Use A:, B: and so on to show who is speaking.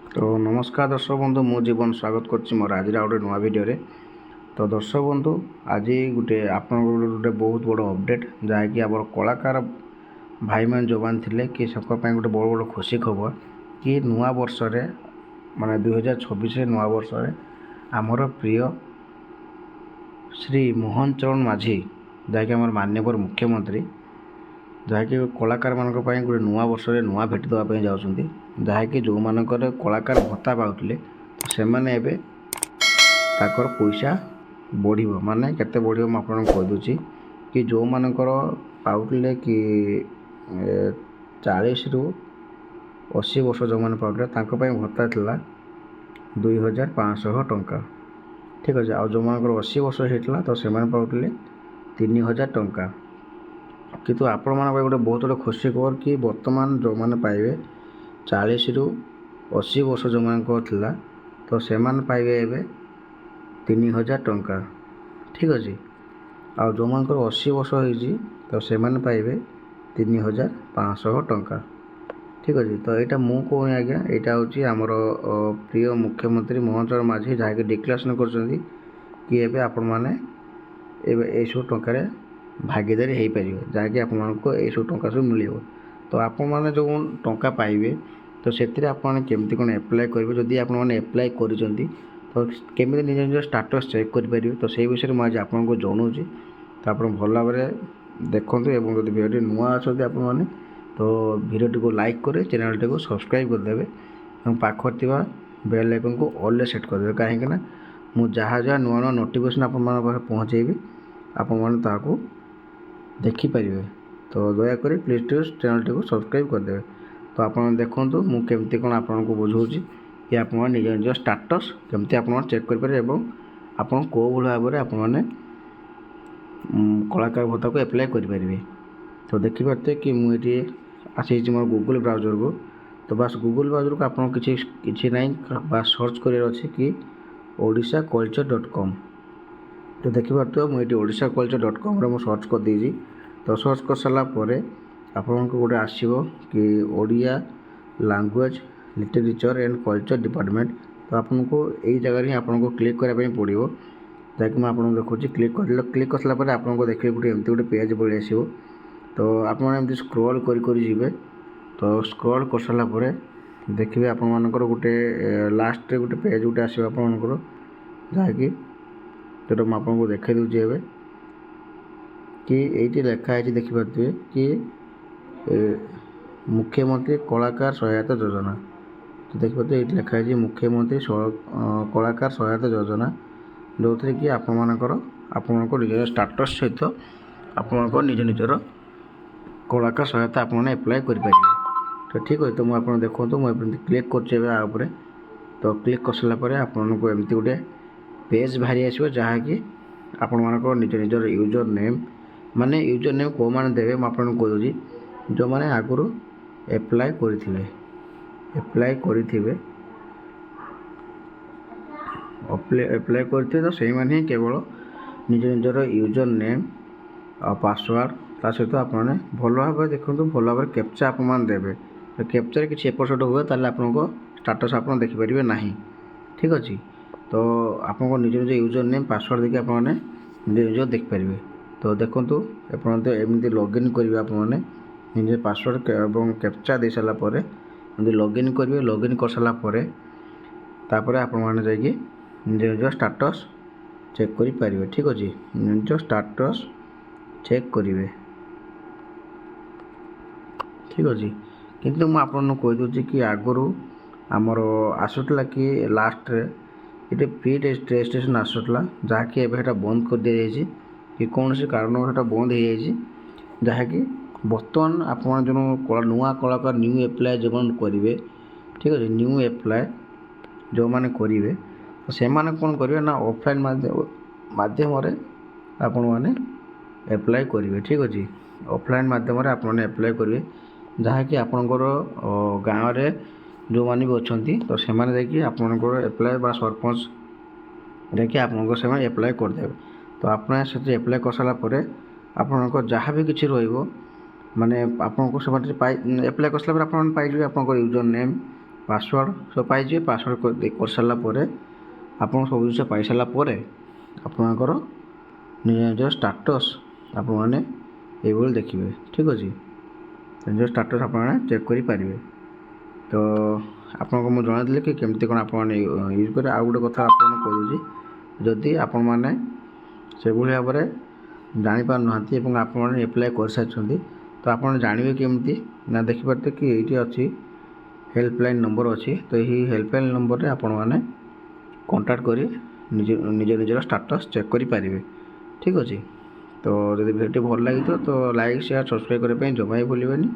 A: तो नमस्कार दर्शक बंधु मु जीवन स्वागत करछि मोर आज गोटे नुआ वीडियो रे। तो दर्शक बंधु आज गोटे आपन गोटे बहुत बड़ अपडेट जहाँकि आम कलाकार भाई मान जो मान थिले कि सबका गोटे बड़ बड़ खुशी खबर कि नुआ वर्ष रे माने 2026 नुआ वर्ष रे आमर प्रिय श्री मोहन चरण माझी जहाँकि आम माननीय मुख्यमंत्री जहाँकि कलाकार मान गोटे नुआ वर्ष रे नुआ भेट देवाई जाऊँगी जहाँकि जो मानकर कलाकार भत्ता पाउले से मैंने पैसा बढ़ माने केते बढ़ मुझे कहीदे कि जो मानकर पाउले कि 40 ରୁ 80 वर्ष जो मैंने पाउले भत्ता था 2500 टंका। ठीक अच्छे आ जो मान 80 वर्ष होता तो से पाउले 3000 टंका। किंतु आपण मान गोटे बहुत बड़े खुशी खबर कि वर्तमान जो मैंने पाइबे 40 ରୁ 80 वर्ष जो मान तो से पाइबे एवं 3000 टंका। ठीक अच्छे आ जो मान 80 वर्ष होती तो से पाइबे 3500 टंका। ठीक अच्छे तो यहाँ मु कहूँ आज्ञा यहाँ हूँ आमर प्रिय मुख्यमंत्री मोहन चरण माझी जहाँकि डिक्लेरेसन कर आपण मैंने यू टकर भागीदारी हो पार जहाँकि आपको यू टंका सब मिल। तो आपण मैंने जो टंका पाइबे तो से केमती कौन एप्लाय करेंगे जदि आपने एप्लाय कर तो केमी निज निज स्टाटस चेक करेंगे तो से विषय में आज आपको जनाऊँ। तो आप भल भाव देखूँ और जब भिडियो नुआ अच्छा आपने तो भिडियो को लाइक करें चैनल टी को सब्सक्राइब करदे और पाखर बेल आइकन को ऑल सेट करदे कहीं मुझे जहाँ जहाँ नुआ नुआ नोटिफिकेशन आप पहुँचेबी आपको देखिपारे। तो दयाकोरी प्लीज चैनल टी को सब्सक्राइब करदे। तो आप देखूँ मुझे कौन आपको बुझाऊँगी कि आप निज निज स्टाटस केमती आप चेक करेंगे और आप भाव में आपने कलाकार भत्ता को एप्लाय करेंगे। तो देखिपारे कि मुझे आसी मोर गूगल ब्राउजर को तो बस गूगल ब्राउजर को आपको किसी ना बस सर्च कर अच्छे कि odishaculture.com। तो देखिपारे मुझे odishaculture.com रे सर्च कर देजी। तो सर्च कर सारापर आपको गोटे आसो कि Odia language literature and culture department. तो आपको यही जगह ही आपको क्लिक करने पड़ो जहाँकि मैं आपको देखुची क्लिक कर सारापर आपको देखिए गोटे एमती गोटे पेज पलि आसो। तो आप स्क्रॉल करेंगे तो स्क्रॉल कर सारापर देखिए आपर गोटे लास्ट गोटे पेज गोटे आसो आपंकर जहाँकि जो आपको देखा दूसरी एवं कि ये लिखाई देखिपारे कि मुख्यमंत्री कलाकार सहायता योजना। तो देखिए ये लिखाई मुख्यमंत्री कलाकार सहायता योजना जो थी कि आपको निज स्टाटस सहित आप निज निजर कलाकार सहायता आपने एप्लाय करेंगे। तो ठीक है तो मुझे देखो मुझे क्लिक कर तो क्लिक कर सारापर आपको एमती गोटे पेज बाहरी आसो जहाँकि आपण निज निजर यूजर नेम माने यूजर नेम कौ मैंने देवे मुझे कहीदे जो मैंने आगुरी एप्लाय करेंगे तो से मैंने केवल निज निजर यूजर नेम आ पासवर्ड ता सहित आपने भल भाव देखो भल भाव कैप्चा आप देवे। तो कैप्चार किसी एपट सेपट हुए ताल आपको स्टाटस आप देखिपारे ना। ठीक अच्छे तो आपको निज निज यूजर नेम पासवर्ड देखिए आपने निज निज देखिपारे। तो देखूँ तो एमती लॉगिन करेंगे आपने निजे पासवर्ड और कैप्चा दे सारापर एमती लॉगिन करेंगे। लॉगिन कर सारापर तापर आपने जाकि निज निज स्टाटस चेक करेंगे। ठीक अच्छे निज स्टाटस चेक करेंगे। ठीक अच्छे किंतु मुझे आपको कहीदे कि आगुरी आमर आसूला कि लास्ट ये फ्री रजिस्ट्रेशन आसूला जहाँकि एवं बंद कर दी जाए कि कौन से कारण बंद हो जाए जहाँकि बर्तमान आप जो नुआ कलाकार न्यू एप्लाय जो करेंगे। ठीक अच्छे न्यू एप्लाय जो मैंने करेंगे तो से कौन करेंगे ना ऑफलाइन माध्यम आपण मैंने एप्लाय करेंगे। ठीक अच्छे ऑफलाइन माध्यम आपने एप्लाय करेंगे जहाँकि आपणकर गाँव में जो मैंने भी अच्छा तो से आपणकर एप्लाय बा सरपंच देखिए आपको से एप्लाय करदे। तो आपने से एप्लाय कर सारापर आपंकर जहाँ भी किसी रो माने आपको से एप्लाय कर सारापर आप पाइबे आपंकर यूजर नेम ପାସୱାର୍ଡ଼ ସବୁ ପାଇଯିବେ। ପାସୱାର୍ଡ଼ କରିସାରିଲା ପରେ ଆପଣ ସବୁ ଜିନିଷ ପାଇସାରିଲା ପରେ ଆପଣଙ୍କର ନିଜ ନିଜର ଷ୍ଟାଟସ୍ ଆପଣମାନେ ଏଇଭଳି ଦେଖିବେ। ଠିକ୍ ଅଛି, ନିଜ ଷ୍ଟାଟସ୍ ଆପଣମାନେ ଚେକ୍ କରିପାରିବେ। ତ ଆପଣଙ୍କୁ ମୁଁ ଜଣାଇଦେଲି କି କେମିତି କ'ଣ ଆପଣମାନେ ୟୁଜ୍ କରିବେ। ଆଉ ଗୋଟେ କଥା ଆପଣଙ୍କୁ କହୁଛି, ଯଦି ଆପଣମାନେ ସେଭଳି ଭାବରେ ଜାଣିପାରୁନାହାନ୍ତି ଏବଂ ଆପଣମାନେ ଆପ୍ଲାଏ କରିସାରିଛନ୍ତି, ତ ଆପଣ ଜାଣିବେ କେମିତି ନା ଦେଖିପାରୁଥିବେ କି ଏଇଠି ଅଛି ହେଲ୍ପଲାଇନ୍ ନମ୍ବର ଅଛି। ତ ଏହି ହେଲ୍ପଲାଇନ୍ ନମ୍ବରରେ ଆପଣମାନେ କଣ୍ଟାକ୍ଟ କରି ନିଜର ଷ୍ଟାଟସ୍ ଚେକ୍ କରିପାରିବେ। ଠିକ୍ ଅଛି, ତ ଯଦି ଭିଡ଼ିଓଟି ଭଲ ଲାଗିଥିବ ତ ଲାଇକ୍ ସେୟାର ସବସ୍କ୍ରାଇବ୍ କରିବା ପାଇଁ ଜମା ବି ଭୁଲିବେନି।